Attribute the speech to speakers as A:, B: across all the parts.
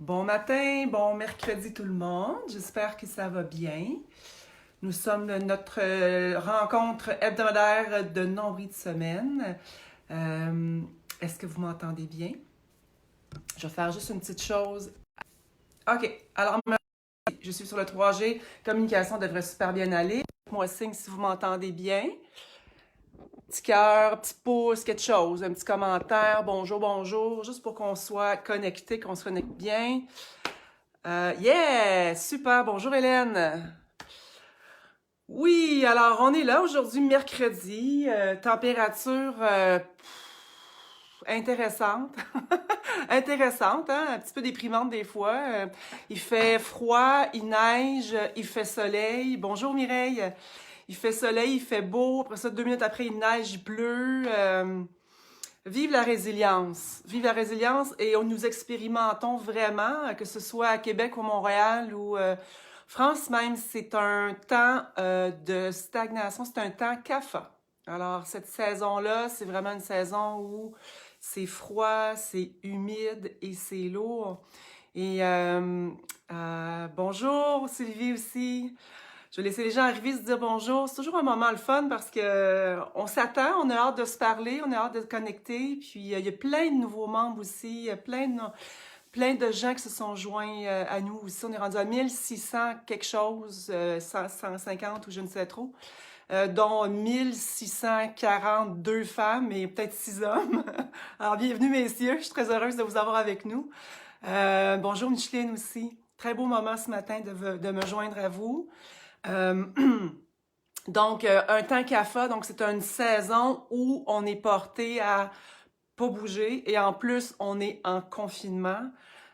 A: Bon matin, bon mercredi tout le monde. J'espère que ça va bien. Nous sommes notre rencontre hebdomadaire de nombril de semaine. Euh, Est-ce que vous m'entendez bien? Je vais faire juste une petite chose. OK, alors je suis sur le 3G. Communication devrait super bien aller. Moi signe si vous m'entendez bien. Petit cœur, petit pouce, quelque chose, un petit commentaire, bonjour, bonjour, juste pour qu'on soit connecté, qu'on se connecte bien. Yeah! Super! Bonjour Hélène! Oui, alors on est là aujourd'hui, mercredi, température intéressante. Intéressante, hein? Un petit peu déprimante des fois. Il fait froid, il neige, il fait soleil. Bonjour Mireille! Il fait soleil, il fait beau. Après ça, 2 minutes après, il neige, il pleut. Vive la résilience. Vive la résilience et nous expérimentons vraiment, que ce soit à Québec ou Montréal ou France même, c'est un temps de stagnation, c'est un temps CAFA. Alors, cette saison-là, c'est vraiment une saison où c'est froid, c'est humide et c'est lourd. Et bonjour Sylvie aussi. Je vais laisser les gens arriver se dire bonjour. C'est toujours un moment le fun parce que on s'attend, on a hâte de se parler, on a hâte de se connecter. Puis il y a plein de nouveaux membres aussi, il y a plein de gens qui se sont joints à nous aussi. On est rendu à 1600 quelque chose, 150 ou je ne sais trop, dont 1642 femmes et peut-être 6 hommes. Alors bienvenue messieurs, je suis très heureuse de vous avoir avec nous. Bonjour Micheline aussi. Très beau moment ce matin de me joindre à vous. Euh, donc, un temps CAFA, donc c'est une saison où on est porté à pas bouger et en plus, on est en confinement.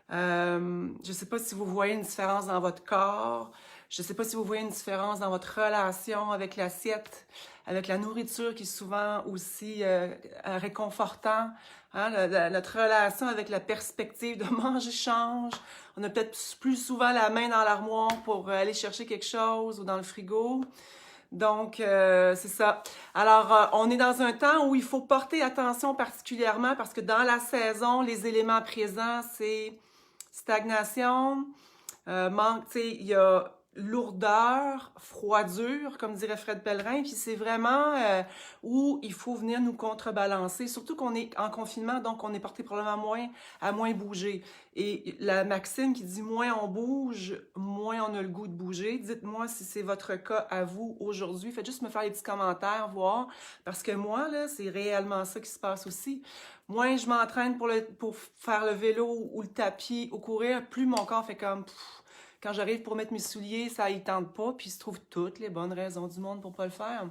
A: Je ne sais pas si vous voyez une différence dans votre corps. Je ne sais pas si vous voyez une différence dans votre relation avec l'assiette, avec la nourriture qui est souvent aussi réconfortant. Hein, notre relation avec la perspective de manger change. On a peut-être plus souvent la main dans l'armoire pour aller chercher quelque chose ou dans le frigo. Donc, c'est ça. Alors, on est dans un temps où il faut porter attention particulièrement parce que dans la saison, les éléments présents, c'est stagnation, manque, tu sais, il y a lourdeur, froidure, comme dirait Fred Pellerin, puis c'est vraiment où il faut venir nous contrebalancer, surtout qu'on est en confinement, donc on est porté probablement à moins bouger. Et la maxime qui dit moins on bouge, moins on a le goût de bouger. Dites-moi si c'est votre cas à vous aujourd'hui. Faites juste me faire les petits commentaires, voir, parce que moi, là, c'est réellement ça qui se passe aussi. Moins je m'entraîne pour faire le vélo ou le tapis ou courir, plus mon corps fait comme... Quand j'arrive pour mettre mes souliers, ça y tente pas, puis il se trouve toutes les bonnes raisons du monde pour pas le faire.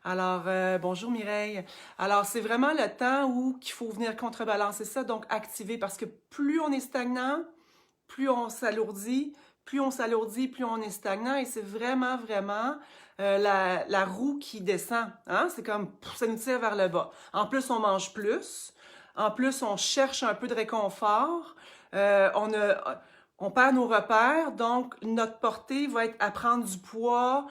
A: Alors, bonjour Mireille. Alors, c'est vraiment le temps où qu'il faut venir contrebalancer ça, donc activer, parce que plus on est stagnant, plus on s'alourdit, plus on s'alourdit, plus on est stagnant, et c'est vraiment, vraiment la roue qui descend. Hein? C'est comme, ça nous tire vers le bas. En plus, on mange plus. En plus, on cherche un peu de réconfort. On perd nos repères, donc notre portée va être à prendre du poids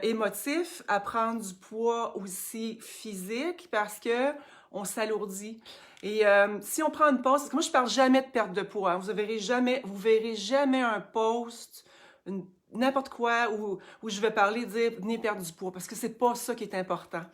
A: émotif, à prendre du poids aussi physique parce que on s'alourdit. Et si on prend une pause, parce que moi je parle jamais de perte de poids, hein. Vous verrez jamais un post, n'importe quoi où je vais parler, dire venez perdre du poids, parce que c'est pas ça qui est important.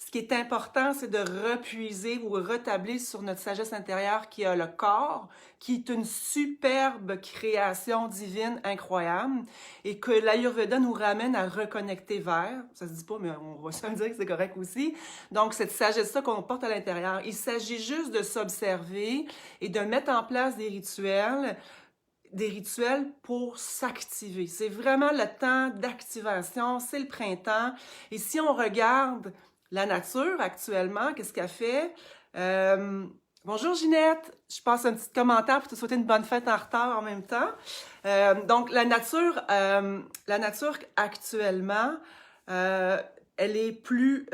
A: Ce qui est important, c'est de repuiser ou retablir sur notre sagesse intérieure qui a le corps, qui est une superbe création divine incroyable et que l'Ayurveda nous ramène à reconnecter vers. Ça se dit pas, mais on va se dire que c'est correct aussi. Donc, cette sagesse-là qu'on porte à l'intérieur, il s'agit juste de s'observer et de mettre en place des rituels pour s'activer. C'est vraiment le temps d'activation, c'est le printemps. Et si on regarde la nature actuellement, qu'est-ce qu'elle fait? Bonjour Ginette, je passe un petit commentaire pour te souhaiter une bonne fête en retard en même temps. Donc la nature actuellement, elle est plus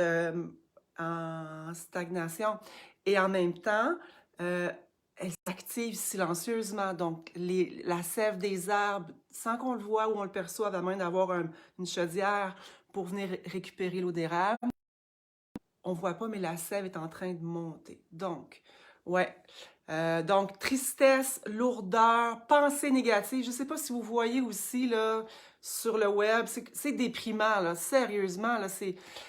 A: en stagnation et en même temps, euh, elle s'active silencieusement. Donc la sève des arbres, sans qu'on le voit ou on le perçoive, à moins d'avoir une chaudière pour venir récupérer l'eau d'érable, on voit pas, mais la sève est en train de monter. Donc, ouais. Donc, tristesse, lourdeur, pensée négative. Je ne sais pas si vous voyez aussi là, sur le web, c'est déprimant, là, sérieusement. Là,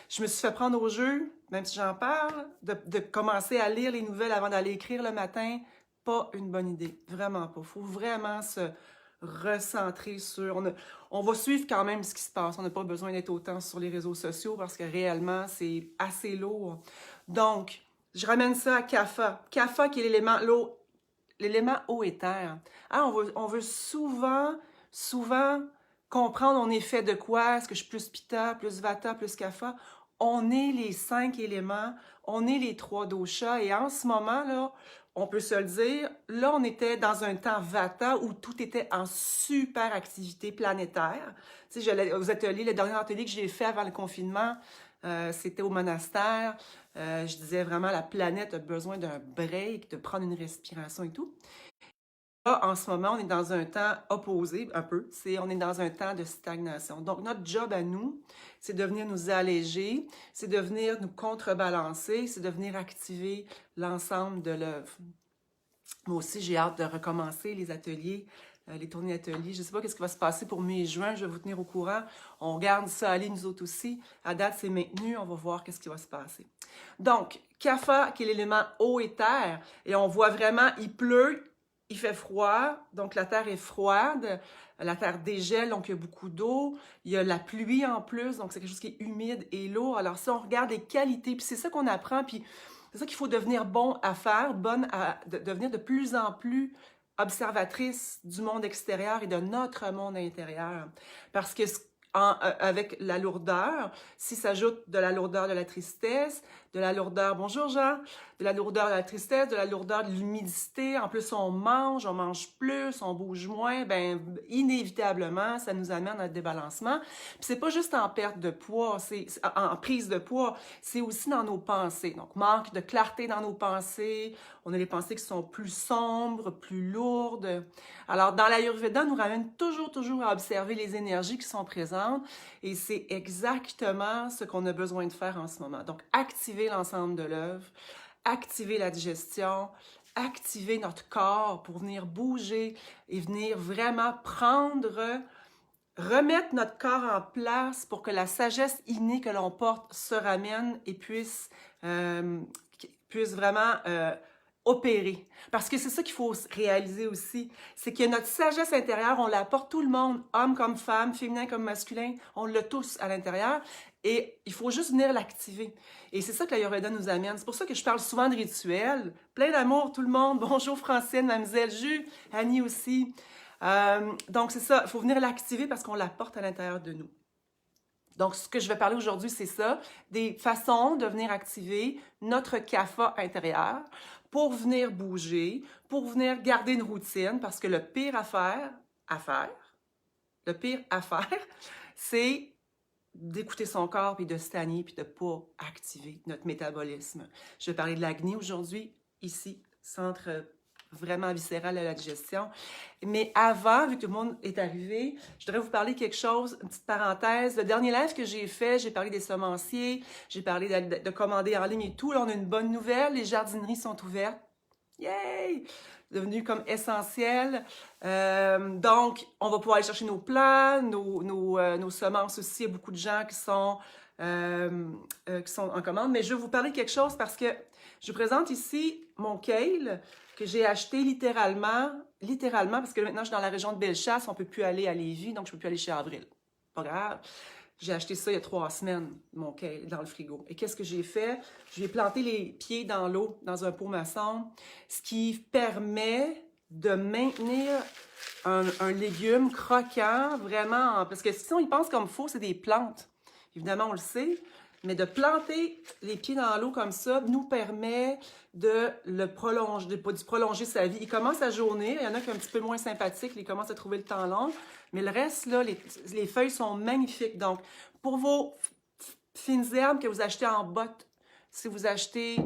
A: je me suis fait prendre au jeu, même si j'en parle, de commencer à lire les nouvelles avant d'aller écrire le matin. Pas une bonne idée, vraiment pas. Il faut vraiment se recentrer sur... On va suivre quand même ce qui se passe. On n'a pas besoin d'être autant sur les réseaux sociaux parce que réellement, c'est assez lourd. Donc, je ramène ça à Kapha. Kapha qui est l'élément eau et terre. Hein, on veut souvent comprendre on est fait de quoi. Est-ce que je suis plus Pitta, plus Vata, plus Kapha? On est les 5 éléments, on est les 3 doshas. Et en ce moment, là, on peut se le dire, là, on était dans un temps Vata où tout était en super activité planétaire. Tu sais, j'allais aux ateliers, le dernier atelier que j'ai fait avant le confinement, c'était au monastère. Je disais vraiment, la planète a besoin d'un break, de prendre une respiration et tout. Là, en ce moment, on est dans un temps opposé, un peu. On est dans un temps de stagnation. Donc, notre job à nous, c'est de venir nous alléger, c'est de venir nous contrebalancer, c'est de venir activer l'ensemble de l'œuvre. Moi aussi, j'ai hâte de recommencer les ateliers, les tournées ateliers. Je ne sais pas ce qui va se passer pour mai et juin, je vais vous tenir au courant. On regarde ça aller, nous autres aussi. À date, c'est maintenu, on va voir ce qui va se passer. Donc, Kapha, qui est l'élément eau et terre, et on voit vraiment, il pleut, il fait froid, donc la terre est froide, la terre dégèle, donc il y a beaucoup d'eau, il y a la pluie en plus, donc c'est quelque chose qui est humide et lourd. Alors si on regarde les qualités, puis c'est ça qu'on apprend, puis c'est ça qu'il faut devenir bon à faire, devenir de plus en plus observatrice du monde extérieur et de notre monde intérieur. Parce que avec la lourdeur, si s'ajoute de la lourdeur de la tristesse, de la lourdeur, bonjour Jean, de la lourdeur de la tristesse, de la lourdeur de l'humidité, en plus on mange plus, on bouge moins, ben inévitablement, ça nous amène à un débalancement. Puis c'est pas juste en perte de poids, c'est en prise de poids, c'est aussi dans nos pensées. Donc manque de clarté dans nos pensées, on a les pensées qui sont plus sombres, plus lourdes. Alors dans l'Ayurveda, nous ramène toujours à observer les énergies qui sont présentes et c'est exactement ce qu'on a besoin de faire en ce moment. Donc activer l'ensemble de l'œuvre, activer la digestion, activer notre corps pour venir bouger et venir vraiment remettre notre corps en place pour que la sagesse innée que l'on porte se ramène et puisse vraiment opérer. Parce que c'est ça qu'il faut réaliser aussi, c'est que notre sagesse intérieure, on la porte tout le monde, homme comme femme, féminin comme masculin, on l'a tous à l'intérieur et il faut juste venir l'activer. Et c'est ça que l'Ayurveda nous amène. C'est pour ça que je parle souvent de rituels. Plein d'amour tout le monde. Bonjour Francine, Mademoiselle Jus, Annie aussi. Donc c'est ça, il faut venir l'activer parce qu'on la porte à l'intérieur de nous. Donc, ce que je vais parler aujourd'hui, c'est ça, des façons de venir activer notre kapha intérieur pour venir bouger, pour venir garder une routine, parce que le pire à faire, c'est d'écouter son corps, puis de stagner, puis de ne pas activer notre métabolisme. Je vais parler de l'Agni aujourd'hui, ici, centre vraiment viscéral à la digestion. Mais avant, vu que tout le monde est arrivé, je voudrais vous parler quelque chose, une petite parenthèse. Le dernier live que j'ai fait, j'ai parlé des semenciers, j'ai parlé de commander en ligne et tout. Là, on a une bonne nouvelle, les jardineries sont ouvertes. Yay! Devenu comme essentiel. Donc, on va pouvoir aller chercher nos plants, nos semences aussi. Il y a beaucoup de gens qui sont en commande. Mais je vais vous parler de quelque chose parce que je vous présente ici mon kale que j'ai acheté littéralement, parce que maintenant je suis dans la région de Bellechasse, on ne peut plus aller à Lévis, donc je ne peux plus aller chez Avril. Pas grave. J'ai acheté ça il y a 3 semaines, mon kale, dans le frigo. Et qu'est-ce que j'ai fait? Je vais planter les pieds dans l'eau, dans un pot maçon, ce qui permet de maintenir un légume croquant, vraiment, parce que sinon, ils pensent comme faux, c'est des plantes. Évidemment, on le sait, mais de planter les pieds dans l'eau comme ça nous permet de le prolonger, de prolonger sa vie. Il commence à jaunir, il y en a qui sont un petit peu moins sympathiques, ils commencent à trouver le temps long, mais le reste, là, les feuilles sont magnifiques. Donc, pour vos fines herbes que vous achetez en botte, si vous achetez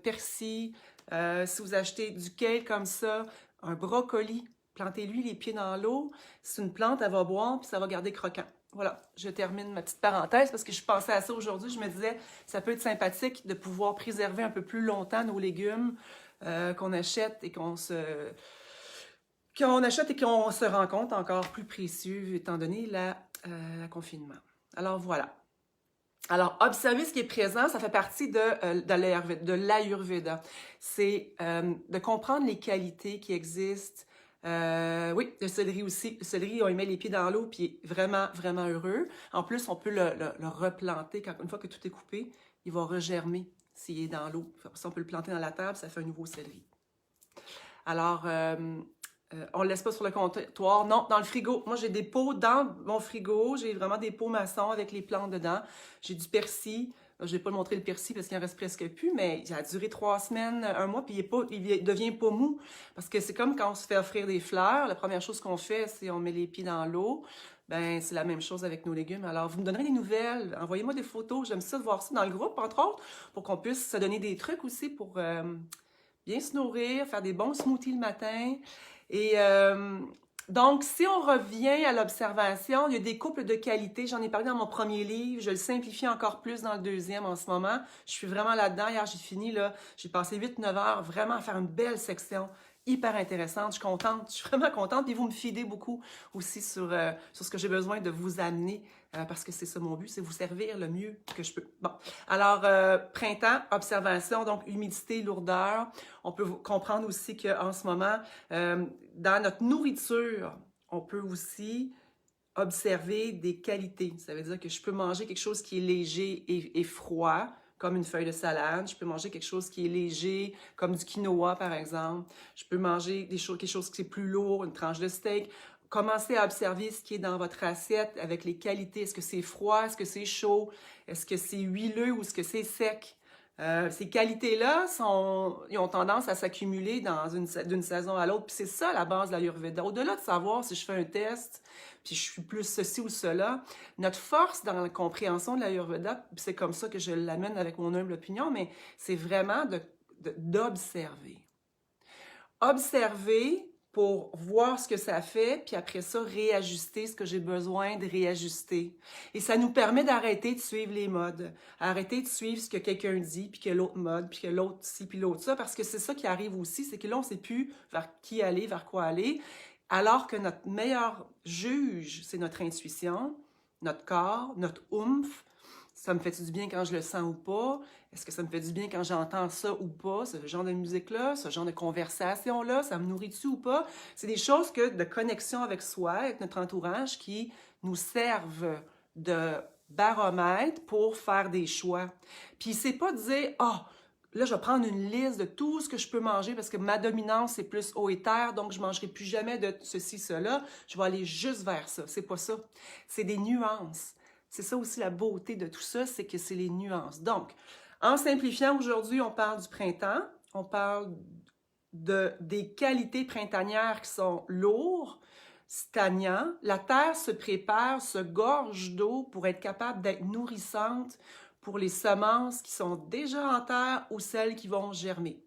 A: persil, si vous achetez du kale comme ça, un brocoli, plantez-lui les pieds dans l'eau. C'est une plante, elle va boire, puis ça va garder croquant. Voilà, je termine ma petite parenthèse parce que je pensais à ça aujourd'hui. Je me disais, ça peut être sympathique de pouvoir préserver un peu plus longtemps nos légumes qu'on achète et qu'on se rend compte encore plus précieux étant donné le confinement. Alors voilà. Alors, observer ce qui est présent, ça fait partie de l'Ayurveda. C'est de comprendre les qualités qui existent. Oui, le céleri aussi. Le céleri, on y met les pieds dans l'eau, puis il est vraiment, vraiment heureux. En plus, on peut le replanter. Une fois que tout est coupé, il va regermer s'il est dans l'eau. Si on peut le planter dans la table, ça fait un nouveau céleri. Alors, on ne le laisse pas sur le comptoir. Non, dans le frigo. Moi, j'ai des pots dans mon frigo. J'ai vraiment des pots maçons avec les plantes dedans. J'ai du persil. Je ne vais pas le montrer le persil parce qu'il en reste presque plus, mais il a duré 3 semaines, 1 mois, puis il devient pas mou. Parce que c'est comme quand on se fait offrir des fleurs. La première chose qu'on fait, c'est on met les pieds dans l'eau. Ben, c'est la même chose avec nos légumes. Alors, vous me donnerez des nouvelles. Envoyez-moi des photos. J'aime ça de voir ça dans le groupe, entre autres, pour qu'on puisse se donner des trucs aussi pour bien se nourrir, faire des bons smoothies le matin. Et donc, si on revient à l'observation, il y a des couples de qualité. J'en ai parlé dans mon premier livre. Je le simplifie encore plus dans le deuxième en ce moment. Je suis vraiment là-dedans. Hier, j'ai fini, là. J'ai passé 8-9 heures vraiment à faire une belle section hyper intéressante. Je suis contente. Je suis vraiment contente. Et vous me fidez beaucoup aussi sur ce que j'ai besoin de vous amener parce que c'est ça mon but, c'est vous servir le mieux que je peux. Bon, alors, printemps, observation, donc humidité, lourdeur. On peut comprendre aussi qu'en ce moment, dans notre nourriture, on peut aussi observer des qualités. Ça veut dire que je peux manger quelque chose qui est léger et froid, comme une feuille de salade. Je peux manger quelque chose qui est léger, comme du quinoa, par exemple. Je peux manger quelque chose qui est plus lourd, une tranche de steak. Commencez à observer ce qui est dans votre assiette avec les qualités. Est-ce que c'est froid? Est-ce que c'est chaud? Est-ce que c'est huileux ou est-ce que c'est sec? Ces qualités-là ils ont tendance à s'accumuler d'une saison à l'autre. Puis c'est ça la base de l'Ayurveda. Au-delà de savoir si je fais un test, puis je suis plus ceci ou cela, notre force dans la compréhension de l'Ayurveda, c'est comme ça que je l'amène avec mon humble opinion, mais c'est vraiment d'observer. Observer pour voir ce que ça fait, puis après ça, réajuster ce que j'ai besoin de réajuster. Et ça nous permet d'arrêter de suivre les modes, arrêter de suivre ce que quelqu'un dit, puis que l'autre mode, puis que l'autre ci, puis l'autre ça, parce que c'est ça qui arrive aussi, c'est que là, on ne sait plus vers qui aller, vers quoi aller, alors que notre meilleur juge, c'est notre intuition, notre corps, notre oomph. Ça me fait du bien quand je le sens ou pas? Est-ce que ça me fait du bien quand j'entends ça ou pas? Ce genre de musique-là, ce genre de conversation-là, ça me nourrit-tu ou pas? C'est des choses de connexion avec soi, avec notre entourage, qui nous servent de baromètre pour faire des choix. Puis c'est pas de dire, ah, là, je vais prendre une liste de tout ce que je peux manger parce que ma dominance, c'est plus eau et terre, donc je ne mangerai plus jamais de ceci, cela. Je vais aller juste vers ça. C'est pas ça. C'est des nuances. C'est ça aussi la beauté de tout ça, c'est que c'est les nuances. Donc, en simplifiant, aujourd'hui, on parle du printemps, on parle des qualités printanières qui sont lourdes, stagnants. La terre se prépare, se gorge d'eau pour être capable d'être nourrissante pour les semences qui sont déjà en terre ou celles qui vont germer.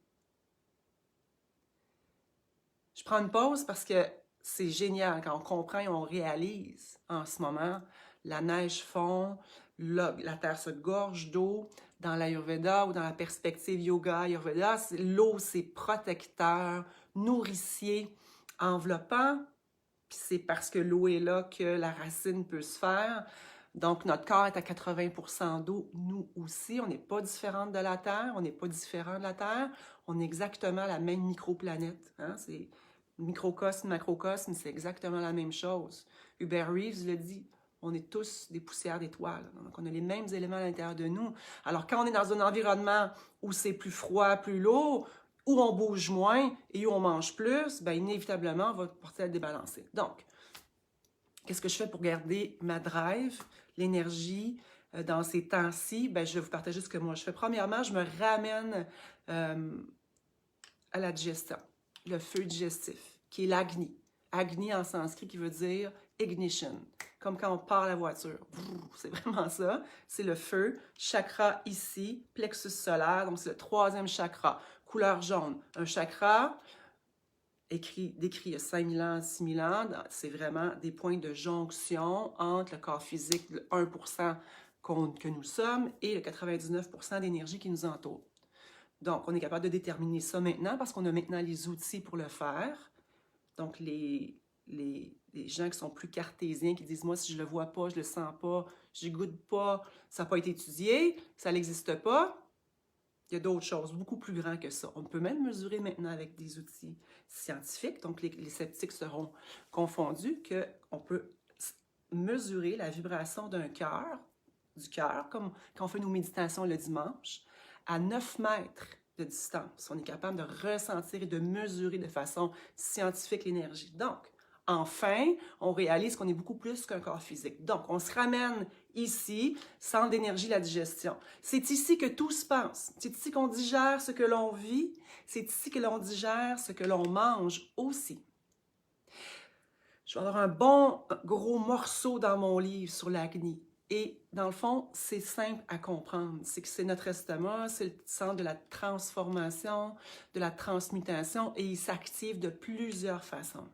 A: Je prends une pause parce que c'est génial quand on comprend et on réalise en ce moment. La neige fond, la terre se gorge d'eau. Dans l'Ayurveda ou dans la perspective yoga Ayurveda, l'eau, c'est protecteur, nourricier, enveloppant. Puis c'est parce que l'eau est là que la racine peut se faire. Donc, notre corps est à 80% d'eau. Nous aussi, on n'est pas différente de la Terre, on n'est pas différent de la Terre. On est exactement la même microplanète. Hein? C'est microcosme, macrocosme, c'est exactement la même chose. Hubert Reeves le dit. On est tous des poussières d'étoiles. Donc, on a les mêmes éléments à l'intérieur de nous. Alors, quand on est dans un environnement où c'est plus froid, plus lourd, où on bouge moins et où on mange plus, bien, inévitablement, on va porter à débalancer. Donc, qu'est-ce que je fais pour garder ma drive, l'énergie dans ces temps-ci? Bien, je vais vous partager ce que moi je fais. Premièrement, je me ramène à la digestion, le feu digestif, qui est l'agni. Agni en sanskrit qui veut dire ignition, comme quand on part la voiture. C'est vraiment ça. C'est le feu. Chakra ici, plexus solaire, donc c'est le 3e chakra, couleur jaune. Un chakra décrit il y a 5000 ans, 6000 ans, c'est vraiment des points de jonction entre le corps physique, le 1% que nous sommes, et le 99% d'énergie qui nous entoure. Donc, on est capable de déterminer ça maintenant parce qu'on a maintenant les outils pour le faire. Donc, les gens qui sont plus cartésiens, qui disent « Moi, si je le vois pas, je le sens pas, je n'y goûte pas, ça n'a pas été étudié, ça n'existe pas », il y a d'autres choses beaucoup plus grandes que ça. On peut même mesurer maintenant avec des outils scientifiques, donc les sceptiques seront confondus, qu'on peut mesurer la vibration du cœur, comme quand on fait nos méditations le dimanche, à 9 mètres de distance. On est capable de ressentir et de mesurer de façon scientifique l'énergie. Donc, enfin, on réalise qu'on est beaucoup plus qu'un corps physique. Donc, on se ramène ici, centre d'énergie, la digestion. C'est ici que tout se passe. C'est ici qu'on digère ce que l'on vit. C'est ici que l'on digère ce que l'on mange aussi. Je vais avoir un bon gros morceau dans mon livre sur l'Agni. Et dans le fond, c'est simple à comprendre. C'est que c'est notre estomac, c'est le centre de la transformation, de la transmutation, et il s'active de plusieurs façons.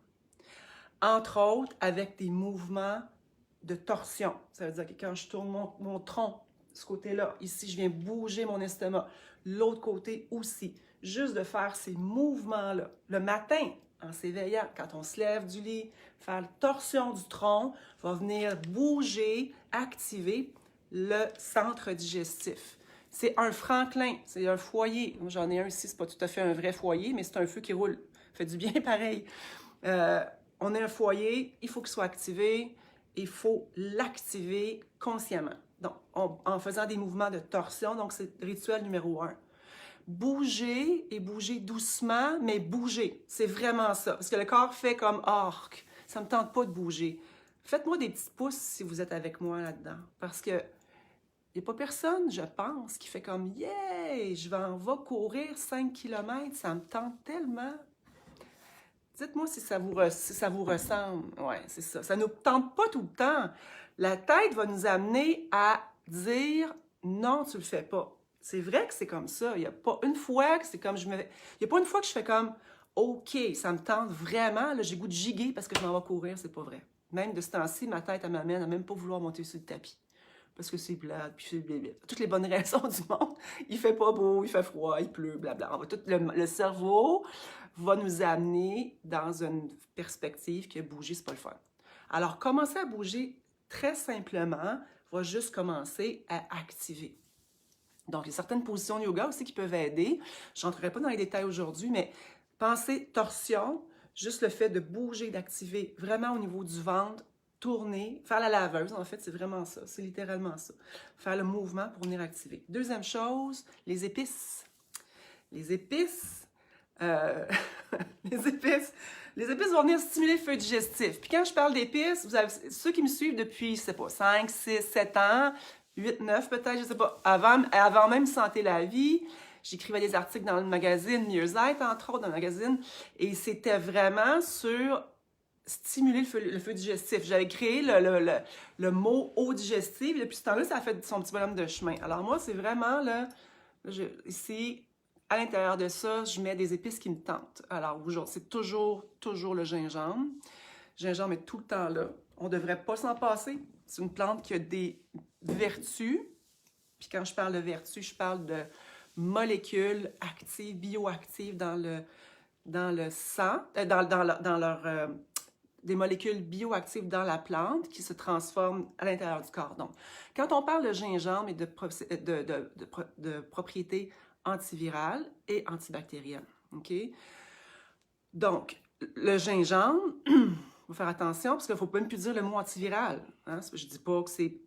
A: Entre autres, avec des mouvements de torsion. Ça veut dire que quand je tourne mon tronc, ce côté-là, ici, je viens bouger mon estomac. L'autre côté aussi. Juste de faire ces mouvements-là. Le matin, en s'éveillant, quand on se lève du lit, faire la torsion du tronc, va venir bouger, activer le centre digestif. C'est un Franklin, c'est un foyer. Moi, j'en ai un ici, c'est pas tout à fait un vrai foyer, mais c'est un feu qui roule. Ça fait du bien pareil. On a un foyer, il faut qu'il soit activé, il faut l'activer consciemment. Donc, en faisant des mouvements de torsion, donc c'est le rituel numéro 1. Bouger et bouger doucement, mais bouger. C'est vraiment ça. Parce que le corps fait comme « arc ». Ça ne me tente pas de bouger. Faites-moi des petits pouces si vous êtes avec moi là-dedans. Parce que il n'y a pas personne, je pense, qui fait comme « yeah, je vais courir 5 km, ça me tente tellement ». Dites-moi si ça vous ressemble. Oui, c'est ça. Ça ne nous tente pas tout le temps. La tête va nous amener à dire « non, tu le fais pas ». C'est vrai que c'est comme ça. Il n'y a pas une fois que c'est comme il n'y a pas une fois que je fais comme OK, ça me tente vraiment, là, j'ai goût de giguer parce que je m'en vais courir, c'est pas vrai. Même de ce temps-ci, ma tête, elle m'amène à même pas vouloir monter sur le tapis. Parce que c'est plate, puis c'est blablabla. Toutes les bonnes raisons du monde. Il fait pas beau, il fait froid, il pleut, blabla. Le cerveau va nous amener dans une perspective que bouger, c'est pas le fun. Alors, commencer à bouger très simplement va juste commencer à activer. Donc, il y a certaines positions de yoga aussi qui peuvent aider. Je n'entrerai pas dans les détails aujourd'hui, mais pensez torsion, juste le fait de bouger, d'activer vraiment au niveau du ventre, tourner, faire la laveuse, en fait, c'est vraiment ça, c'est littéralement ça. Faire le mouvement pour venir activer. Deuxième chose, les épices. Les épices, les épices vont venir stimuler le feu digestif. Puis quand je parle d'épices, vous avez ceux qui me suivent depuis, je sais pas, 5, 6, 7 ans, 8, 9 peut-être, je sais pas, avant même Santé la vie, j'écrivais des articles dans le magazine Mieux-être, entre autres, dans le magazine, et c'était vraiment sur stimuler le feu digestif. J'avais créé le mot eau digestive, et depuis ce temps-là, ça a fait son petit bonhomme de chemin. Alors moi, c'est vraiment, ici, à l'intérieur de ça, je mets des épices qui me tentent. Alors, c'est toujours le gingembre. Le gingembre est tout le temps là. On ne devrait pas s'en passer. C'est une plante qui a des vertus. Puis quand je parle de vertus, je parle de molécules actives, bioactives dans le sang, des molécules bioactives dans la plante qui se transforment à l'intérieur du corps. Donc, quand on parle de gingembre et de propriétés antivirales et antibactériennes, OK? Donc, le gingembre, il faut faire attention parce qu'il ne faut même plus dire le mot antiviral. Hein? Je ne dis pas que c'est...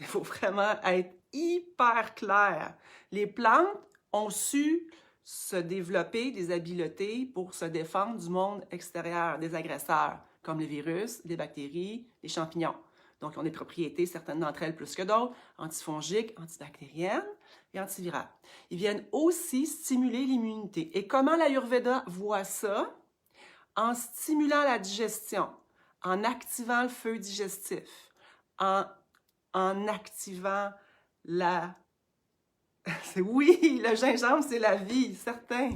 A: Il faut vraiment être hyper clair. Les plantes ont su se développer des habiletés pour se défendre du monde extérieur, des agresseurs, comme les virus, les bactéries, les champignons. Donc, ils ont des propriétés, certaines d'entre elles plus que d'autres, antifongiques, antibactériennes et antivirales. Ils viennent aussi stimuler l'immunité. Et comment l'Ayurveda voit ça? En stimulant la digestion, en activant le feu digestif, en activant oui, le gingembre, c'est la vie, certain.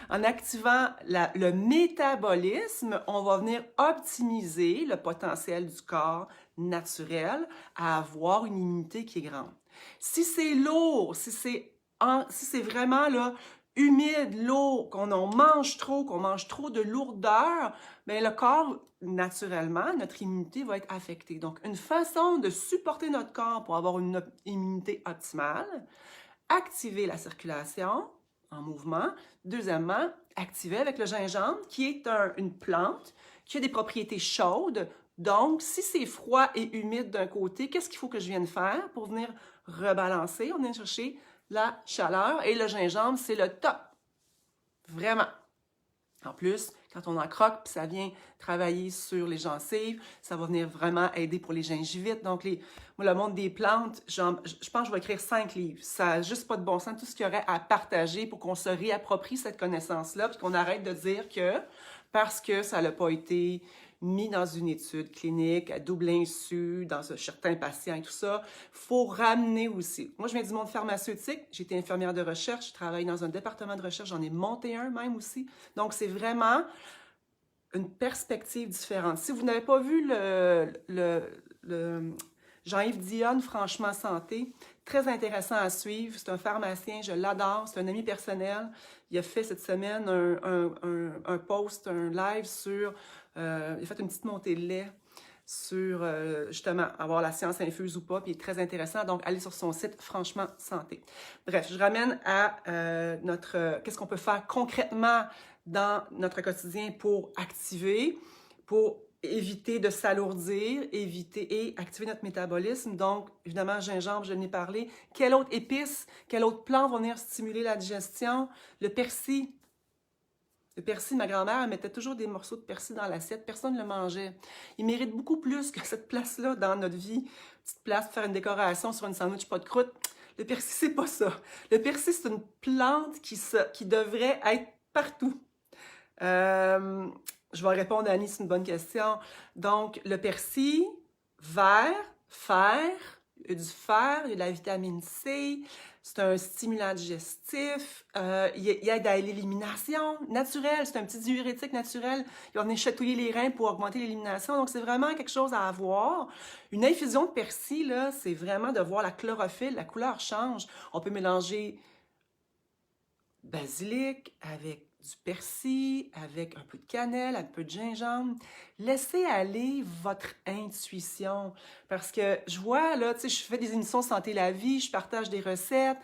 A: En activant le métabolisme, on va venir optimiser le potentiel du corps naturel à avoir une immunité qui est grande. Si c'est lourd, si c'est vraiment là, humide, lourd, qu'on en mange trop, qu'on mange trop de lourdeur, bien, le corps, naturellement, notre immunité va être affectée. Donc, une façon de supporter notre corps pour avoir une immunité optimale, activer la circulation en mouvement. Deuxièmement, activer avec le gingembre, qui est une plante qui a des propriétés chaudes. Donc, si c'est froid et humide d'un côté, qu'est-ce qu'il faut que je vienne faire pour venir rebalancer? On vient chercher la chaleur et le gingembre, c'est le top. Vraiment. En plus, quand on en croque, puis ça vient travailler sur les gencives, ça va venir vraiment aider pour les gingivites. Donc, moi, le monde des plantes, je pense que je vais écrire 5 livres. Ça n'a juste pas de bon sens, tout ce qu'il y aurait à partager pour qu'on se réapproprie cette connaissance-là, puis qu'on arrête de dire que parce que ça n'a pas été mis dans une étude clinique à double insu, dans certains patients et tout ça, il faut ramener aussi. Moi, je viens du monde pharmaceutique, j'ai été infirmière de recherche, je travaille dans un département de recherche, j'en ai monté un même aussi. Donc, c'est vraiment une perspective différente. Si vous n'avez pas vu le Jean-Yves Dionne, Franchement Santé, très intéressant à suivre. C'est un pharmacien, je l'adore, c'est un ami personnel. Il a fait cette semaine un post, un live sur... il a fait une petite montée de lait sur, justement, avoir la science infuse ou pas, puis il est très intéressant. Donc, allez sur son site Franchement Santé. Bref, je ramène à qu'est-ce qu'on peut faire concrètement dans notre quotidien pour activer, pour éviter de s'alourdir, éviter et activer notre métabolisme. Donc, évidemment, gingembre, je n'ai parlé. Quelle autre épice, quel autre plant va venir stimuler la digestion? Le persil. Le persil, ma grand-mère, elle mettait toujours des morceaux de persil dans l'assiette. Personne ne le mangeait. Il mérite beaucoup plus que cette place-là dans notre vie. Petite place pour faire une décoration sur une sandwich pas de croûte. Le persil, c'est pas ça. Le persil, c'est une plante qui devrait être partout. Je vais répondre à Annie, c'est une bonne question. Donc, le persil, vert, fer, il y a du fer, il y a de la vitamine C, c'est un stimulant digestif, il aide à l'élimination naturelle, c'est un petit diurétique naturel, il va venir chatouiller les reins pour augmenter l'élimination, donc c'est vraiment quelque chose à avoir. Une infusion de persil, là, c'est vraiment de voir la chlorophylle, la couleur change. On peut mélanger basilic avec du persil, avec un peu de cannelle, un peu de gingembre. Laissez aller votre intuition. Parce que je vois, là, tu sais, je fais des émissions Santé la vie, je partage des recettes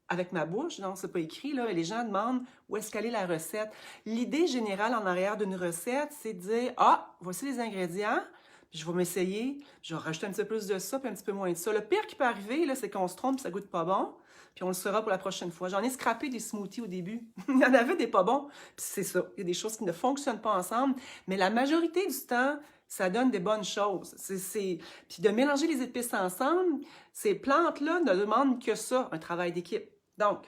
A: avec ma bouche, donc c'est pas écrit, là, et les gens demandent où est-ce qu'elle est la recette. L'idée générale en arrière d'une recette, c'est de dire, ah, voici les ingrédients, puis je vais m'essayer, je vais rajouter un petit peu plus de ça, puis un petit peu moins de ça. Le pire qui peut arriver, là, c'est qu'on se trompe, ça goûte pas bon. Puis on le saura pour la prochaine fois. J'en ai scrappé des smoothies au début. Il y en avait des pas bons. Puis c'est ça. Il y a des choses qui ne fonctionnent pas ensemble. Mais la majorité du temps, ça donne des bonnes choses. Puis de mélanger les épices ensemble, ces plantes-là ne demandent que ça, un travail d'équipe. Donc,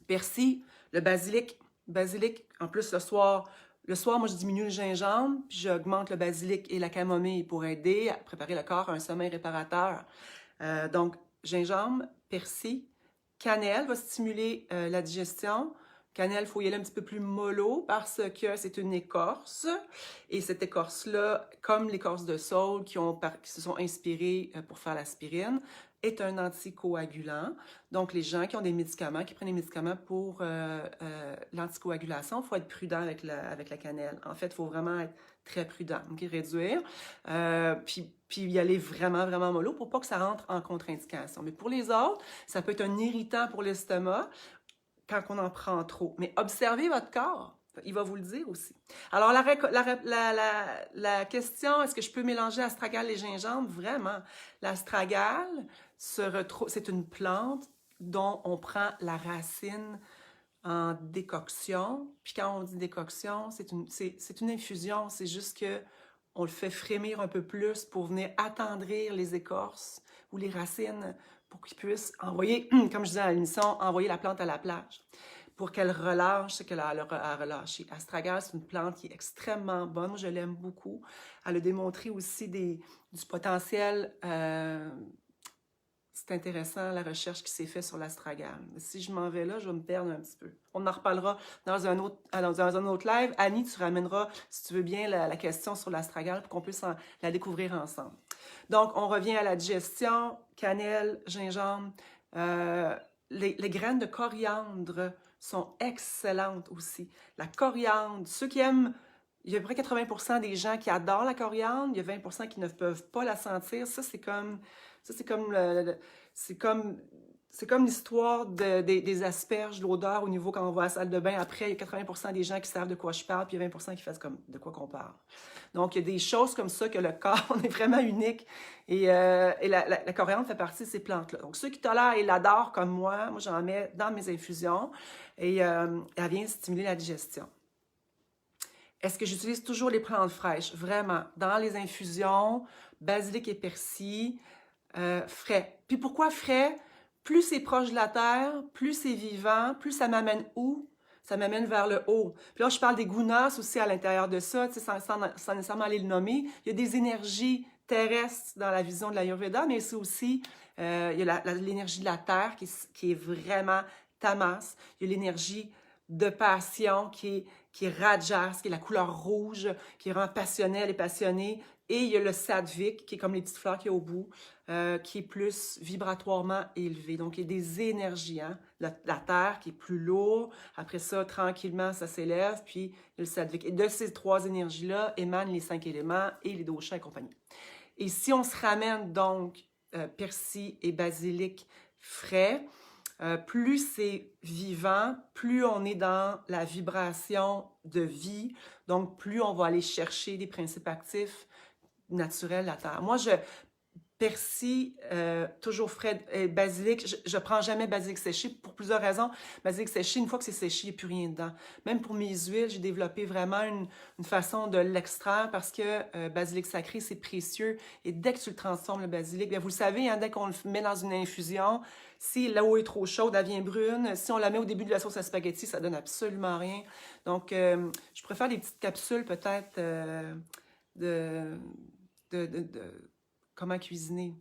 A: persil, le basilic. Basilic, en plus, le soir, moi, je diminue le gingembre, puis j'augmente le basilic et la camomille pour aider à préparer le corps à un sommeil réparateur. Donc, gingembre, persil, cannelle va stimuler la digestion. Cannelle, il faut y aller un petit peu plus mollo parce que c'est une écorce. Et cette écorce-là, comme l'écorce de saule qui se sont inspirées pour faire l'aspirine, est un anticoagulant. Donc, les gens qui ont des médicaments, qui prennent des médicaments pour l'anticoagulation, il faut être prudent avec la cannelle. En fait, il faut vraiment être très prudent, donc réduire, puis y aller vraiment, vraiment mollo pour pas que ça rentre en contre-indication. Mais pour les autres, ça peut être un irritant pour l'estomac quand on en prend trop. Mais observez votre corps. Il va vous le dire aussi. Alors, la question, est-ce que je peux mélanger astragale et gingembre? Vraiment. L'astragale, c'est une plante dont on prend la racine en décoction. Puis quand on dit décoction, c'est une infusion. C'est juste que on le fait frémir un peu plus pour venir attendrir les écorces ou les racines pour qu'ils puissent envoyer, comme je disais à l'émission, envoyer la plante à la plage pour qu'elle relâche ce qu'elle a à relâcher. Astragalus, c'est une plante qui est extrêmement bonne. Moi, je l'aime beaucoup. Elle a démontré aussi du potentiel. C'est intéressant, la recherche qui s'est faite sur l'astragale. Si je m'en vais là, je vais me perdre un petit peu. On en reparlera dans un autre live. Annie, tu ramèneras, si tu veux bien, la question sur l'astragale pour qu'on puisse la découvrir ensemble. Donc, on revient à la digestion, cannelle, gingembre, les graines de coriandre sont excellentes aussi. La coriandre, ceux qui aiment, il y a à peu près 80% des gens qui adorent la coriandre, il y a 20% qui ne peuvent pas la sentir. Ça, c'est comme c'est comme l'histoire des asperges, l'odeur au niveau quand on va à la salle de bain. Après, il y a 80% des gens qui savent de quoi je parle, puis il y a 20% qui fassent comme de quoi qu'on parle. Donc, il y a des choses comme ça que le corps, on est vraiment unique. Et la coriandre fait partie de ces plantes-là. Donc, ceux qui tolèrent et l'adorent comme moi j'en mets dans mes infusions et elle vient stimuler la digestion. Est-ce que j'utilise toujours les plantes fraîches? Vraiment. Dans les infusions, basilic et persil, frais. Puis pourquoi frais? Plus c'est proche de la terre, plus c'est vivant, plus ça m'amène où? Ça m'amène vers le haut. Puis là, je parle des gunas aussi à l'intérieur de ça, sans nécessairement aller le nommer. Il y a des énergies terrestres dans la vision de l'Ayurveda, mais c'est aussi, il y a l'énergie de la terre qui est vraiment tamas. Il y a l'énergie de passion qui est rajas, qui est la couleur rouge, qui rend passionnel et passionné. Et il y a le sattvic, qui est comme les petites fleurs qu'il y a au bout, qui est plus vibratoirement élevé. Donc, il y a des énergies. Hein? La terre qui est plus lourde. Après ça, tranquillement, ça s'élève. Puis, il y a le sattvic. Et de ces trois énergies-là émanent les 5 éléments et les doshas et compagnie. Et si on se ramène donc persil et basilic frais, plus c'est vivant, plus on est dans la vibration de vie. Donc, plus on va aller chercher des principes actifs naturel la terre. Moi, persil, toujours frais, basilic, je prends jamais basilic séché pour plusieurs raisons. Basilic séché, une fois que c'est séché, il n'y a plus rien dedans. Même pour mes huiles, j'ai développé vraiment une façon de l'extraire parce que basilic sacré, c'est précieux. Et dès que tu le transformes, le basilic, bien, vous le savez, hein, dès qu'on le met dans une infusion, si l'eau est trop chaude, elle devient brune. Si on la met au début de la sauce à spaghetti, ça donne absolument rien. Donc, je préfère des petites capsules peut-être de comment cuisiner.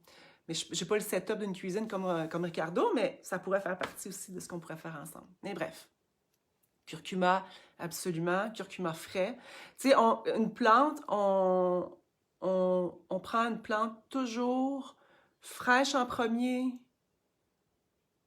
A: Mais je n'ai pas le setup d'une cuisine comme Ricardo, mais ça pourrait faire partie aussi de ce qu'on pourrait faire ensemble. Mais bref, curcuma, absolument, curcuma frais. Tu sais, une plante, on prend une plante toujours fraîche en premier,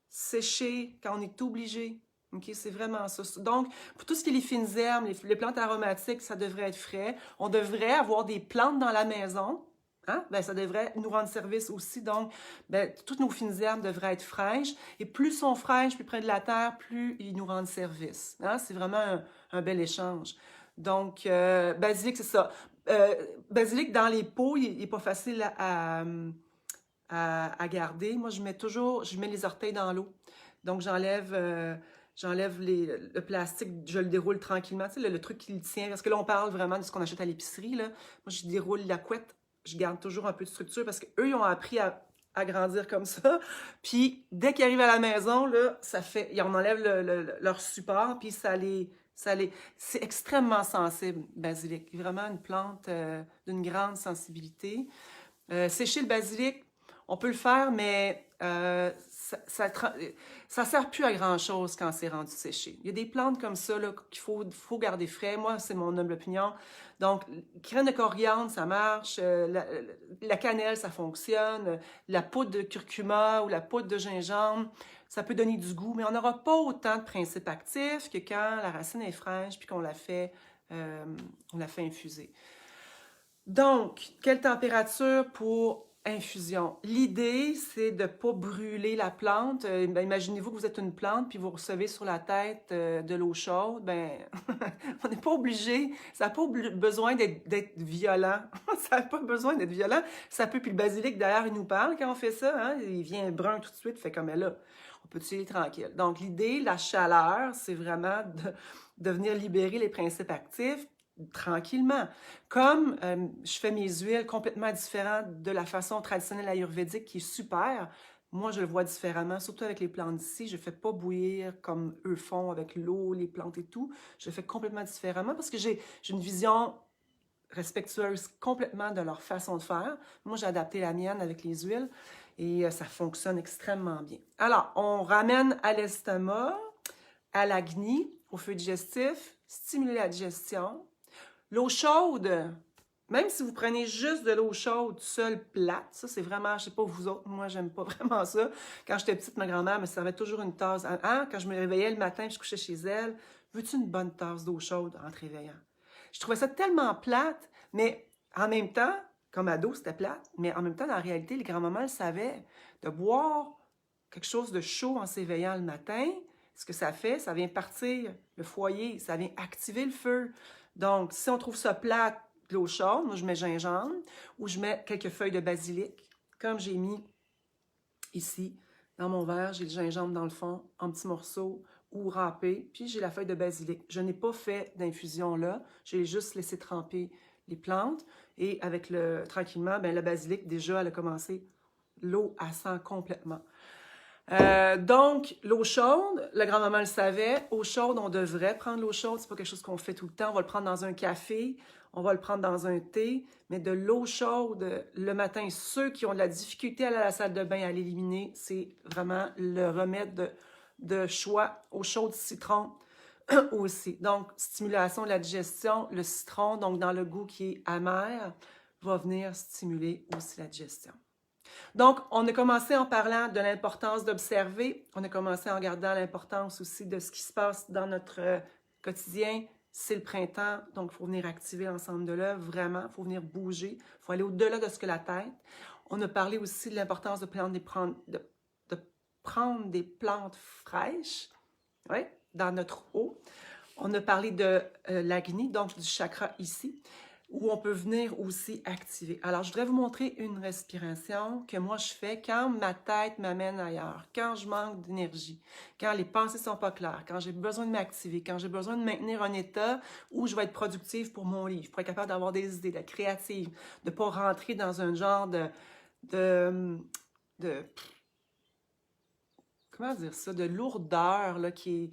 A: séchée quand on est obligé. Okay, c'est vraiment ça. Donc, pour tout ce qui est les fines herbes, les plantes aromatiques, ça devrait être frais. On devrait avoir des plantes dans la maison. Hein? Ben, ça devrait nous rendre service aussi. Donc, ben, toutes nos fines herbes devraient être fraîches. Et plus elles sont fraîches, plus près de la terre, plus ils nous rendent service. Hein? C'est vraiment un bel échange. Donc, basilic, c'est ça. Basilic, dans les pots, il n'est pas facile à garder. Moi, je mets les orteils dans l'eau. Donc, j'enlève le plastique, je le déroule tranquillement. Tu sais, le truc qui le tient. Parce que là, on parle vraiment de ce qu'on achète à l'épicerie. Moi, je déroule la couette. Je garde toujours un peu de structure parce qu'eux, ils ont appris à grandir comme ça. Puis, dès qu'ils arrivent à la maison, là, on enlève leur support, puis c'est extrêmement sensible, basilic. Vraiment une plante d'une grande sensibilité. Sécher le basilic, on peut le faire, mais ça sert plus à grand-chose quand c'est rendu séché. Il y a des plantes comme ça qu'il faut garder frais. Moi, c'est mon humble opinion. Donc, graines de coriandre, ça marche. La cannelle, ça fonctionne. La poudre de curcuma ou la poudre de gingembre, ça peut donner du goût, mais on n'aura pas autant de principes actifs que quand la racine est fraîche puis qu'on la fait infuser. Donc, quelle température pour infusion? L'idée, c'est de ne pas brûler la plante. Imaginez-vous que vous êtes une plante, puis vous recevez sur la tête de l'eau chaude. Ben, on n'est pas obligé. Ça n'a pas besoin d'être violent. Ça n'a pas besoin d'être violent. Ça peut, puis le basilic, d'ailleurs, il nous parle quand on fait ça. Hein? Il vient brun tout de suite, fait comme là. On peut tirer tranquille. Donc, l'idée, la chaleur, c'est vraiment de venir libérer les principes actifs tranquillement. Comme je fais mes huiles complètement différentes de la façon traditionnelle ayurvédique qui est super, moi je le vois différemment, surtout avec les plantes d'ici. Je ne fais pas bouillir comme eux font avec l'eau, les plantes et tout. Je le fais complètement différemment parce que j'ai une vision respectueuse complètement de leur façon de faire. Moi, j'ai adapté la mienne avec les huiles et ça fonctionne extrêmement bien. Alors, on ramène à l'estomac, à l'agni, au feu digestif, stimuler la digestion. L'eau chaude, Même si vous prenez juste de l'eau chaude, seule, plate, ça c'est vraiment, je sais pas vous autres, moi j'aime pas vraiment ça. Quand j'étais petite, ma grand-mère me servait toujours une tasse. Hein? Quand je me réveillais le matin, je couchais chez elle, veux-tu une bonne tasse d'eau chaude en te réveillant? Je trouvais ça tellement plate, mais en même temps, comme ado, c'était plate, mais en même temps, dans la réalité, les grands-mamans le savaient. De boire quelque chose de chaud en s'éveillant le matin, ce que ça fait, ça vient partir le foyer, ça vient activer le feu. Donc, si on trouve ça plate, de l'eau chaude, moi je mets gingembre ou je mets quelques feuilles de basilic, comme j'ai mis ici dans mon verre, j'ai le gingembre dans le fond, en petits morceaux ou râpé, puis j'ai la feuille de basilic. Je n'ai pas fait d'infusion là, j'ai juste laissé tremper les plantes et avec tranquillement, ben, le basilic, déjà, elle a commencé, l'eau, elle sent complètement. Donc, l'eau chaude, la grand-maman le savait, eau chaude, on devrait prendre l'eau chaude, c'est pas quelque chose qu'on fait tout le temps, on va le prendre dans un café, on va le prendre dans un thé, mais de l'eau chaude le matin, ceux qui ont de la difficulté à aller à la salle de bain, à l'éliminer, c'est vraiment le remède de choix, eau chaude citron aussi. Donc, stimulation de la digestion, le citron, donc dans le goût qui est amer, va venir stimuler aussi la digestion. Donc, on a commencé en parlant de l'importance d'observer, on a commencé en regardant l'importance aussi de ce qui se passe dans notre quotidien. C'est le printemps, donc il faut venir activer l'ensemble de l'œuvre, vraiment, il faut venir bouger, il faut aller au-delà de ce que la tête. On a parlé aussi de l'importance de prendre des plantes fraîches, oui, dans notre eau. On a parlé de l'Agni, donc du chakra ici, où on peut venir aussi activer. Alors, je voudrais vous montrer une respiration que moi je fais quand ma tête m'amène ailleurs, quand je manque d'énergie, quand les pensées sont pas claires, quand j'ai besoin de m'activer, quand j'ai besoin de maintenir un état où je vais être productive pour mon livre, pour être capable d'avoir des idées, d'être créative, de ne pas rentrer dans un genre de comment dire ça, de lourdeur là, qui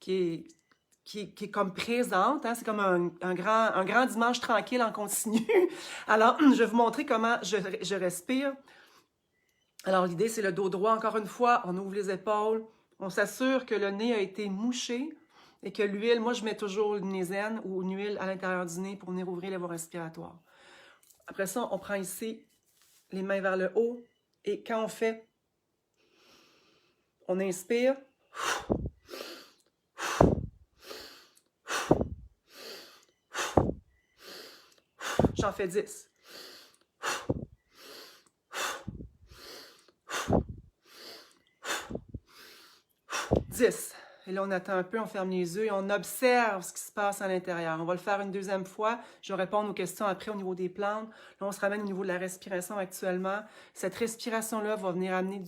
A: est comme présente, hein? C'est comme un grand dimanche tranquille en continu. Alors, je vais vous montrer comment je respire. Alors, l'idée, c'est le dos droit. Encore une fois, on ouvre les épaules, on s'assure que le nez a été mouché et que l'huile, moi, je mets toujours une nésène ou une huile à l'intérieur du nez pour venir ouvrir les voies respiratoires. Après ça, on prend ici les mains vers le haut et quand on fait, on inspire. J'en fais 10. 10. Et là, on attend un peu, on ferme les yeux et on observe ce qui se passe à l'intérieur. On va le faire une deuxième fois. Je vais répondre aux questions après au niveau des plantes. Là, on se ramène au niveau de la respiration actuellement. Cette respiration-là va venir amener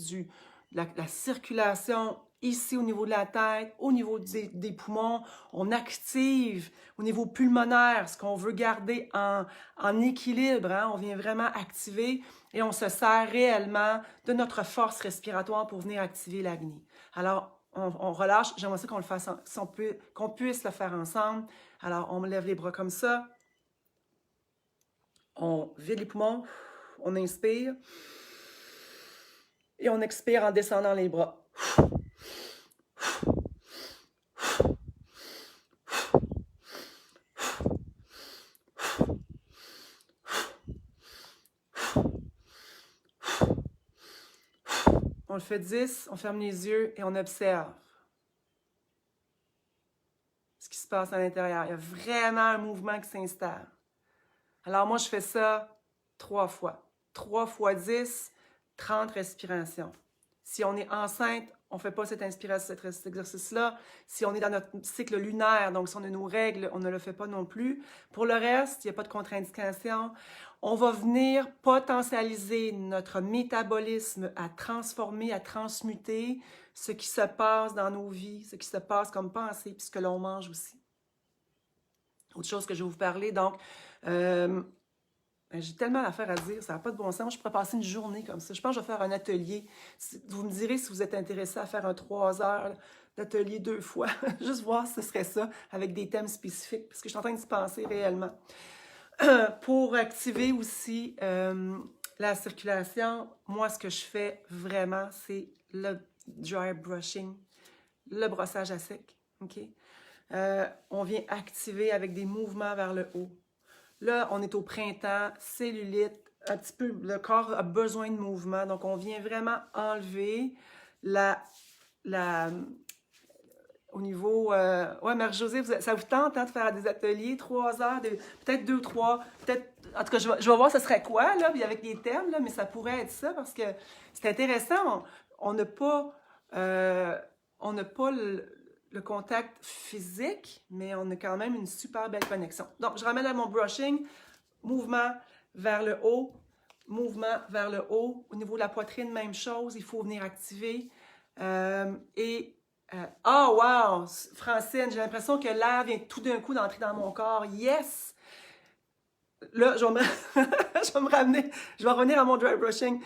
A: la circulation ici au niveau de la tête, au niveau des poumons. On active au niveau pulmonaire ce qu'on veut garder en équilibre. Hein? On vient vraiment activer et on se sert réellement de notre force respiratoire pour venir activer l'Agni. Alors, on relâche. J'aimerais ça qu'on le fasse, qu'on puisse le faire ensemble. Alors, on lève les bras comme ça. On vide les poumons. On inspire. Et on expire en descendant les bras. On le fait 10, on ferme les yeux et on observe ce qui se passe à l'intérieur. Il y a vraiment un mouvement qui s'installe. Alors moi, je fais ça 3 fois. 3 fois 10, 30 respirations. Si on est enceinte, on ne fait pas cet exercice-là. Si on est dans notre cycle lunaire, donc si on a nos règles, on ne le fait pas non plus. Pour le reste, il n'y a pas de contre-indication. On va venir potentialiser notre métabolisme à transformer, à transmuter ce qui se passe dans nos vies, ce qui se passe comme pensée, puis ce que l'on mange aussi. Autre chose que je vais vous parler, donc, j'ai tellement d'affaires à dire, ça n'a pas de bon sens. Je pourrais passer une journée comme ça. Je pense que je vais faire un atelier. Vous me direz si vous êtes intéressé à faire un 3 heures d'atelier 2 fois. Juste voir si ce serait ça, avec des thèmes spécifiques, parce que je suis en train de se penser réellement. Pour activer aussi la circulation, moi, ce que je fais vraiment, c'est le dry brushing, le brossage à sec. Okay? On vient activer avec des mouvements vers le haut. Là, on est au printemps, cellulite, un petit peu, le corps a besoin de mouvement. Donc, on vient vraiment enlever la au niveau... ouais, Marie-Josée, ça vous tente hein, de faire des ateliers, 3 heures, peut-être 2 ou 3, peut-être... En tout cas, je vais voir ce serait quoi, là, puis avec les thèmes, là, mais ça pourrait être ça, parce que c'est intéressant. On n'a pas, on n'a pas le contact physique, mais on a quand même une super belle connexion. Donc, je ramène à mon brushing, mouvement vers le haut, mouvement vers le haut. Au niveau de la poitrine, même chose, il faut venir activer. Oh wow! Francine, j'ai l'impression que l'air vient tout d'un coup d'entrer dans mon corps. Yes! Là, je vais me, je vais me ramener, je vais revenir à mon dry brushing.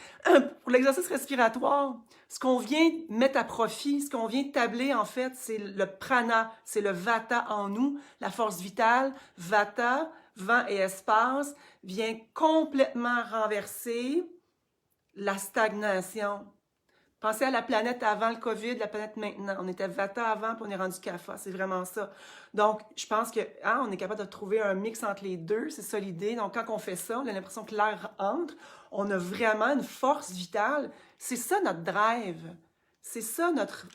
A: Pour l'exercice respiratoire, ce qu'on vient mettre à profit, ce qu'on vient tabler, en fait, c'est le prana, c'est le vata en nous, la force vitale. Vata, vent et espace, vient complètement renverser la stagnation. Pensez à la planète avant le COVID, la planète maintenant. On était Vata avant, puis on est rendu Kapha. C'est vraiment ça. Donc, je pense que on est capable de trouver un mix entre les deux. C'est ça l'idée. Donc, quand on fait ça, on a l'impression que l'air entre. On a vraiment une force vitale. C'est ça notre drive. C'est ça notre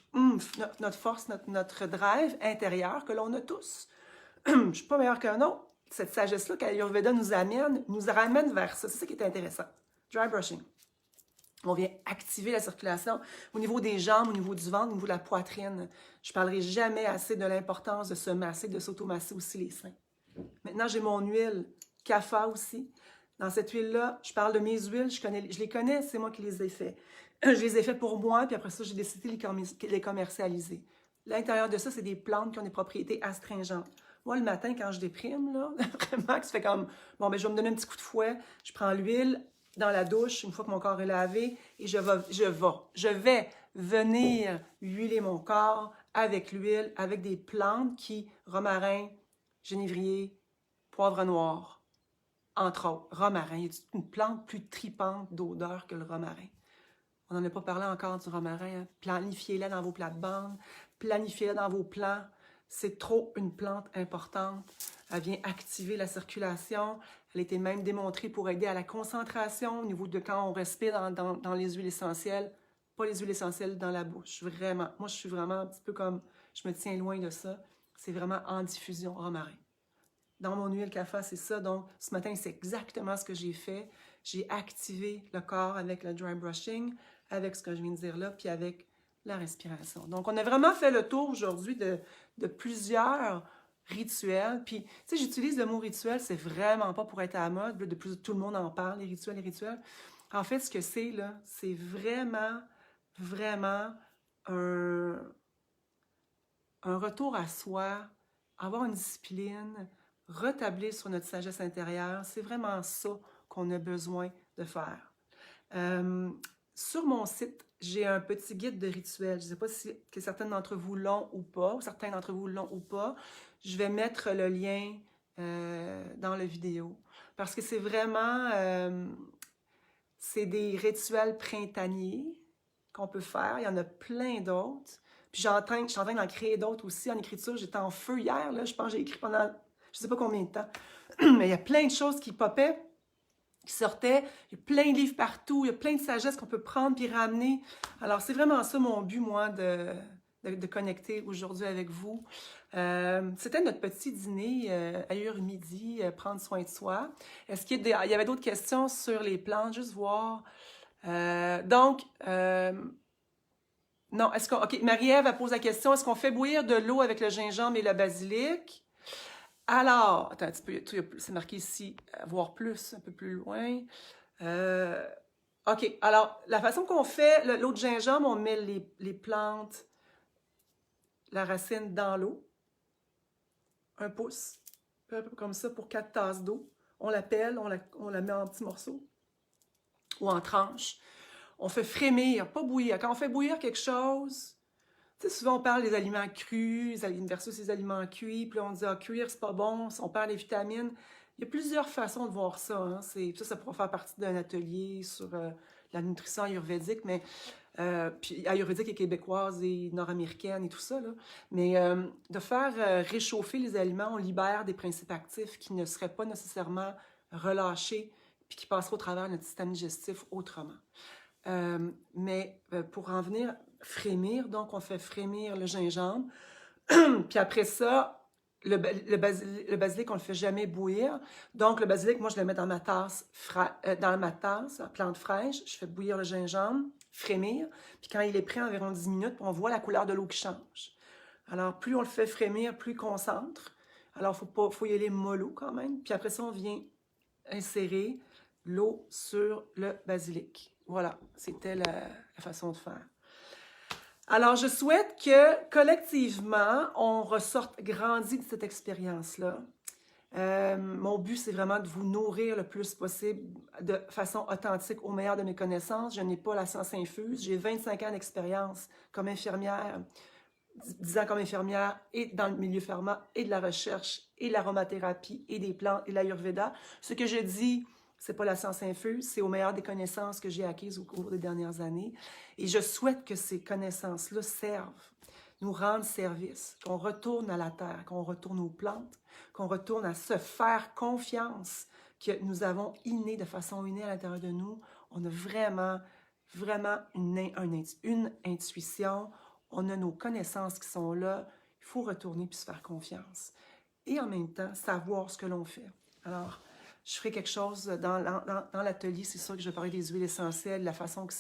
A: notre force, notre drive intérieur que l'on a tous. Je ne suis pas meilleure qu'un autre. Cette sagesse-là qu'Ayurveda nous amène, nous ramène vers ça. C'est ça qui est intéressant. Dry brushing. On vient activer la circulation au niveau des jambes, au niveau du ventre, au niveau de la poitrine. Je ne parlerai jamais assez de l'importance de se masser, de s'automasser aussi les seins. Maintenant, j'ai mon huile Kapha aussi. Dans cette huile-là, je parle de mes huiles, je les connais, c'est moi qui les ai fait. Je les ai fait pour moi, puis après ça, j'ai décidé de les commercialiser. L'intérieur de ça, c'est des plantes qui ont des propriétés astringentes. Moi, le matin, quand je déprime, là, vraiment, ça fait comme, bon, ben, je vais me donner un petit coup de fouet, je prends l'huile, dans la douche, une fois que mon corps est lavé, et je vais venir huiler mon corps avec l'huile, avec des plantes romarin, génévrier, poivre noir, entre autres. Romarin, il y a une plante plus tripante d'odeur que le romarin. On n'en a pas parlé encore du romarin. Hein? Planifiez-la dans vos plates-bandes, planifiez-la dans vos plans. C'est trop une plante importante. Elle vient activer la circulation. Elle a été même démontrée pour aider à la concentration au niveau de quand on respire dans les huiles essentielles. Pas les huiles essentielles dans la bouche. Vraiment. Moi, je suis vraiment un petit peu comme... Je me tiens loin de ça. C'est vraiment en diffusion, romarin. Dans mon huile Kapha, c'est ça. Donc, ce matin, c'est exactement ce que j'ai fait. J'ai activé le corps avec le dry brushing, avec ce que je viens de dire là, puis avec la respiration. Donc, on a vraiment fait le tour aujourd'hui de plusieurs rituels. Puis, tu sais, j'utilise le mot rituel, c'est vraiment pas pour être à la mode. De plus, tout le monde en parle, les rituels, les rituels. En fait, ce que c'est, là, c'est vraiment, vraiment un retour à soi, avoir une discipline, retablir sur notre sagesse intérieure. C'est vraiment ça qu'on a besoin de faire. Sur mon site, j'ai un petit guide de rituels. Je ne sais pas si certains d'entre vous l'ont ou pas, ou certains d'entre vous l'ont ou pas. Je vais mettre le lien dans la vidéo. Parce que c'est vraiment... c'est des rituels printaniers qu'on peut faire. Il y en a plein d'autres. Puis je suis en train d'en créer d'autres aussi en écriture. J'étais en feu hier, là. Je pense que j'ai écrit pendant je ne sais pas combien de temps. Mais il y a plein de choses qui popaient, qui sortaient. Il y a plein de livres partout. Il y a plein de sagesse qu'on peut prendre puis ramener. Alors, c'est vraiment ça mon but, moi, de connecter aujourd'hui avec vous. C'était notre petit dîner Allure midi, prendre soin de soi. Est-ce qu'il y avait d'autres questions sur les plantes? Juste voir. Non, est-ce qu'on... OK, Marie-Ève pose la question, est-ce qu'on fait bouillir de l'eau avec le gingembre et le basilic? Alors, attends un petit peu, c'est marqué ici, voir plus, un peu plus loin. OK, alors, la façon qu'on fait l'eau de gingembre, on met les plantes, la racine dans l'eau, 1 pouce, un peu comme ça, pour 4 tasses d'eau. On la pèle, on la met en petits morceaux ou en tranches. On fait frémir, pas bouillir. Quand on fait bouillir quelque chose, tu sais, souvent on parle des aliments crus versus les aliments cuits, puis là on dit « Ah, cuire, c'est pas bon, on perd les vitamines ». Il y a plusieurs façons de voir ça. Hein. Ça pourrait faire partie d'un atelier sur la nutrition ayurvédique, mais puis ayurvédique et québécoise et nord-américaine et tout ça, là. Mais de faire réchauffer les aliments, on libère des principes actifs qui ne seraient pas nécessairement relâchés puis qui passeraient au travers de notre système digestif autrement. Mais pour en venir frémir, donc on fait frémir le gingembre, puis après ça, le basilic, on ne le fait jamais bouillir. Donc, le basilic, moi, je le mets dans ma tasse, à plante fraîche. Je fais bouillir le gingembre, frémir. Puis quand il est prêt, environ 10 minutes, on voit la couleur de l'eau qui change. Alors, plus on le fait frémir, plus il concentre. Alors, faut y aller mollo quand même. Puis après ça, on vient insérer l'eau sur le basilic. Voilà, c'était la façon de faire. Alors, je souhaite que, collectivement, on ressorte grandi de cette expérience-là. Mon but, c'est vraiment de vous nourrir le plus possible de façon authentique au meilleur de mes connaissances. Je n'ai pas la science infuse. J'ai 25 ans d'expérience comme infirmière, 10 ans comme infirmière et dans le milieu pharma et de la recherche et de l'aromathérapie et des plantes et de l'ayurveda. Ce que je dis, c'est pas la science infuse, c'est au meilleur des connaissances que j'ai acquises au cours des dernières années. Et je souhaite que ces connaissances-là servent, nous rendent service, qu'on retourne à la terre, qu'on retourne aux plantes, qu'on retourne à se faire confiance que nous avons inné de façon innée à l'intérieur de nous. On a vraiment, vraiment une intuition, on a nos connaissances qui sont là. Il faut retourner puis se faire confiance. Et en même temps, savoir ce que l'on fait. Alors, je ferai quelque chose dans l'atelier, c'est sûr que je vais parler des huiles essentielles, la façon que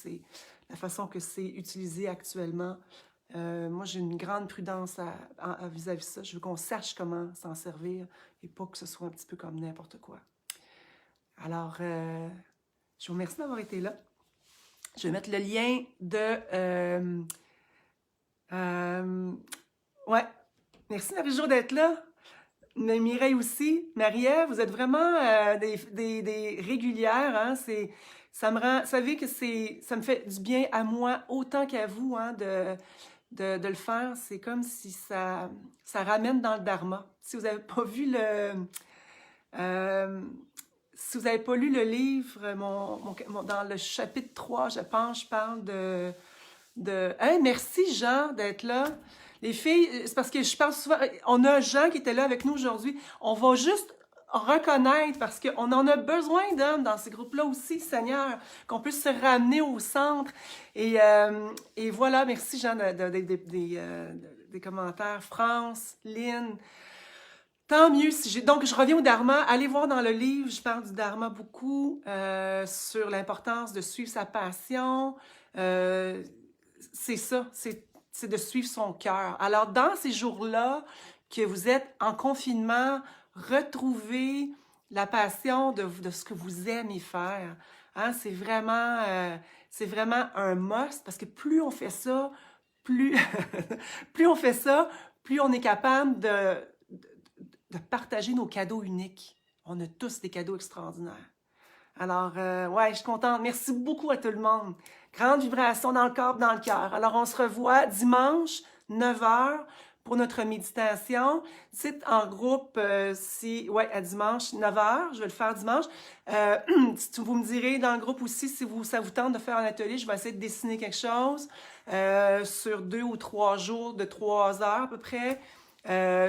A: c'est utilisé actuellement. Moi, j'ai une grande prudence vis-à-vis de ça. Je veux qu'on sache comment s'en servir et pas que ce soit un petit peu comme n'importe quoi. Alors, je vous remercie d'avoir été là. Je vais mettre le lien de... ouais, merci Marie-Jo d'être là. Mais Mireille aussi. Marie-Ève, vous êtes vraiment des régulières. Hein? Ça me rend, vous savez que ça me fait du bien à moi autant qu'à vous hein, de le faire. C'est comme si ça ramène dans le dharma. Si vous n'avez pas vu si vous n'avez pas lu le livre, dans le chapitre 3, je pense, je parle Hey, merci Jean d'être là. Les filles, c'est parce que je parle souvent, on a Jean qui était là avec nous aujourd'hui. On va juste reconnaître, parce qu'on en a besoin d'hommes dans ces groupes-là aussi, Seigneur, qu'on puisse se ramener au centre. Et voilà, merci Jean des commentaires. France, Lynn, tant mieux. Donc, je reviens au Dharma. Allez voir dans le livre, je parle du Dharma beaucoup, sur l'importance de suivre sa passion. C'est ça, c'est de suivre son cœur. Alors, dans ces jours-là, que vous êtes en confinement, retrouvez la passion de ce que vous aimez faire. Hein? C'est vraiment un must, parce que plus on fait ça, plus on est capable de partager nos cadeaux uniques. On a tous des cadeaux extraordinaires. Alors, ouais, je suis contente. Merci beaucoup à tout le monde. Grande vibration dans le corps, dans le cœur. Alors, on se revoit dimanche, 9h, pour notre méditation. Dites en groupe ouais, à dimanche, 9h. Je vais le faire dimanche. Vous me direz dans le groupe aussi si ça vous tente de faire un atelier. Je vais essayer de dessiner quelque chose sur 2 ou 3 jours de 3 heures à peu près.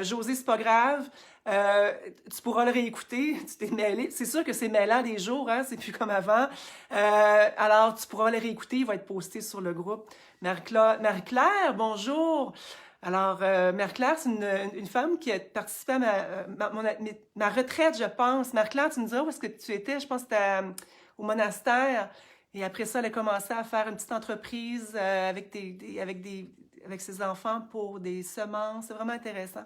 A: José, c'est pas grave. Tu pourras le réécouter, tu t'es mêlé. C'est sûr que c'est mêlant des jours, hein, c'est plus comme avant. Alors, tu pourras le réécouter, il va être posté sur le groupe. Marie-Claire, bonjour! Alors, Marie-Claire, c'est une femme qui a participé à ma retraite, je pense. Marie-Claire, tu me diras où est-ce que tu étais? Je pense que c'était au monastère. Et après ça, elle a commencé à faire une petite entreprise avec ses enfants pour des semences. C'est vraiment intéressant.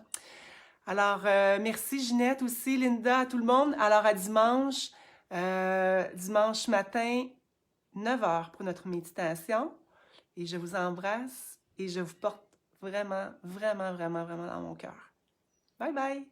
A: Alors, merci Ginette aussi, Linda, à tout le monde. Alors, à dimanche matin, 9h pour notre méditation. Et je vous embrasse et je vous porte vraiment, vraiment, vraiment, vraiment dans mon cœur. Bye bye!